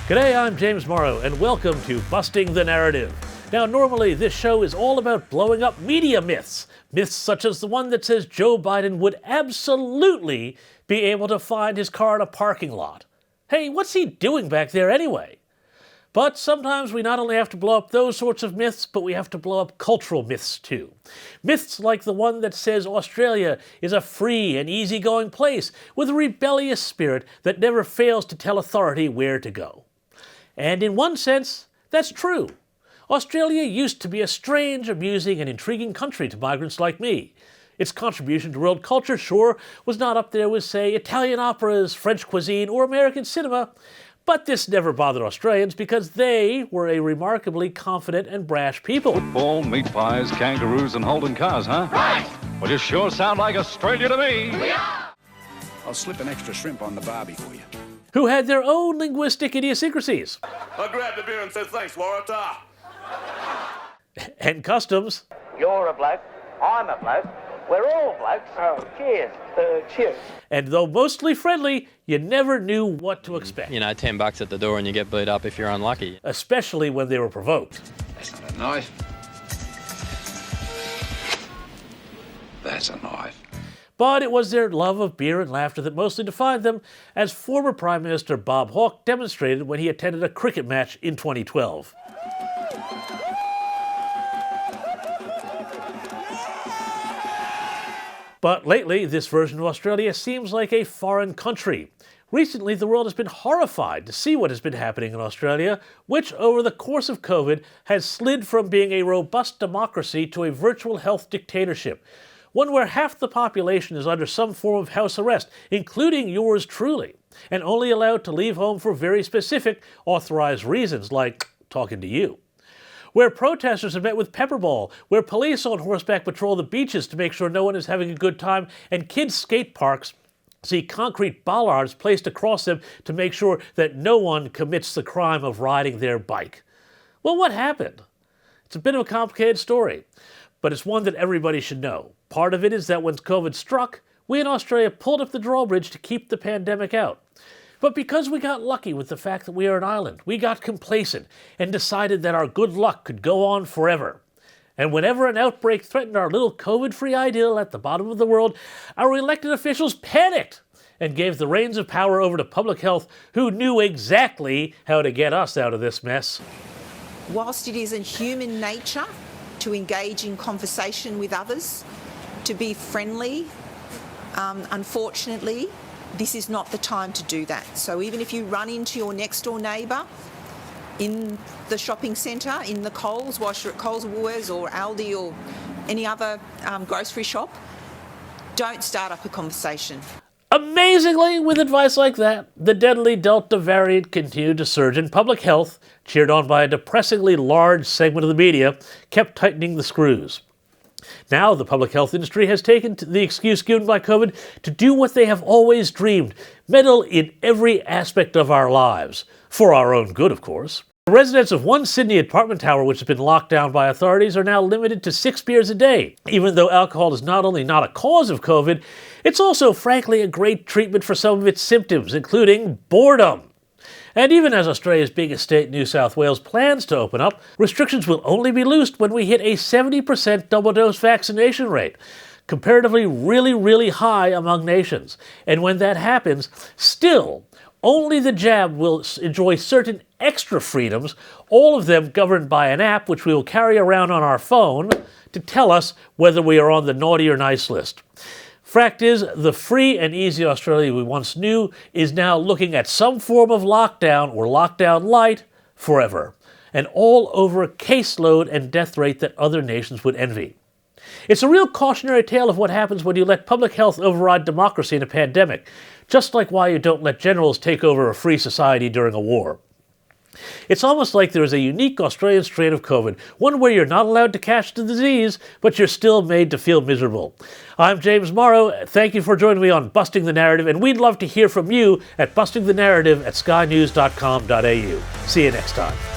G'day, I'm James Morrow, and welcome to Busting the Narrative. Now, normally this show is all about blowing up media myths. Myths such as the one that says Joe Biden would absolutely be able to find his car in a parking lot. Hey, what's he doing back there anyway? But sometimes we not only have to blow up those sorts of myths, but we have to blow up cultural myths too. Myths like the one that says Australia is a free and easygoing place with a rebellious spirit that never fails to tell authority where to go. And in one sense, that's true. Australia used to be a strange, amusing, and intriguing country to migrants like me. Its contribution to world culture, sure, was not up there with, say, Italian operas, French cuisine, or American cinema, but this never bothered Australians because they were a remarkably confident and brash people. Football, meat pies, kangaroos, and Holden cars, huh? Right! Well, you sure sound like Australia to me. We are! I'll slip an extra shrimp on the barbie for you. Who had their own linguistic idiosyncrasies. I grabbed the beer and said, thanks, Warata. And customs. You're a bloke, I'm a bloke, we're all blokes. Oh, cheers. Cheers. And though mostly friendly, you never knew what to expect. You know, $10 at the door and you get beat up if you're unlucky. Especially when they were provoked. That's not a knife. That's a knife. But it was their love of beer and laughter that mostly defined them, as former Prime Minister Bob Hawke demonstrated when he attended a cricket match in 2012. But lately, this version of Australia seems like a foreign country. Recently, the world has been horrified to see what has been happening in Australia, which, over the course of COVID, has slid from being a robust democracy to a virtual health dictatorship. One where half the population is under some form of house arrest, including yours truly, and only allowed to leave home for very specific, authorized reasons, like talking to you. Where protesters are met with pepper ball, where police on horseback patrol the beaches to make sure no one is having a good time, and kids' skate parks see concrete bollards placed across them to make sure that no one commits the crime of riding their bike. Well, what happened? It's a bit of a complicated story, but it's one that everybody should know. Part of it is that when COVID struck, we in Australia pulled up the drawbridge to keep the pandemic out. But because we got lucky with the fact that we are an island, we got complacent and decided that our good luck could go on forever. And whenever an outbreak threatened our little COVID-free idyll at the bottom of the world, our elected officials panicked and gave the reins of power over to public health, who knew exactly how to get us out of this mess. Whilst it is in human nature to engage in conversation with others, to be friendly, unfortunately, this is not the time to do that. So even if you run into your next door neighbour in the shopping centre, in the Coles, whilst you're at Coles or Woolworths or Aldi or any other grocery shop, don't start up a conversation. Amazingly, with advice like that, the deadly Delta variant continued to surge, and public health, cheered on by a depressingly large segment of the media, kept tightening the screws. Now the public health industry has taken the excuse given by COVID to do what they have always dreamed, meddle in every aspect of our lives. For our own good, of course. The residents of one Sydney apartment tower which has been locked down by authorities are now limited to 6 beers a day. Even though alcohol is not only not a cause of COVID, it's also frankly a great treatment for some of its symptoms, including boredom. And even as Australia's biggest state, New South Wales, plans to open up, restrictions will only be loosed when we hit a 70% double-dose vaccination rate, comparatively really high among nations. And when that happens, still, only the jab will enjoy certain extra freedoms, all of them governed by an app which we will carry around on our phone to tell us whether we are on the naughty or nice list. Fact is, the free and easy Australia we once knew is now looking at some form of lockdown or lockdown light forever, and all over a caseload and death rate that other nations would envy. It's a real cautionary tale of what happens when you let public health override democracy in a pandemic, just like why you don't let generals take over a free society during a war. It's almost like there is a unique Australian strain of COVID, one where you're not allowed to catch the disease, but you're still made to feel miserable. I'm James Morrow. Thank you for joining me on Busting the Narrative, and we'd love to hear from you at bustingthenarrative@skynews.com.au. See you next time.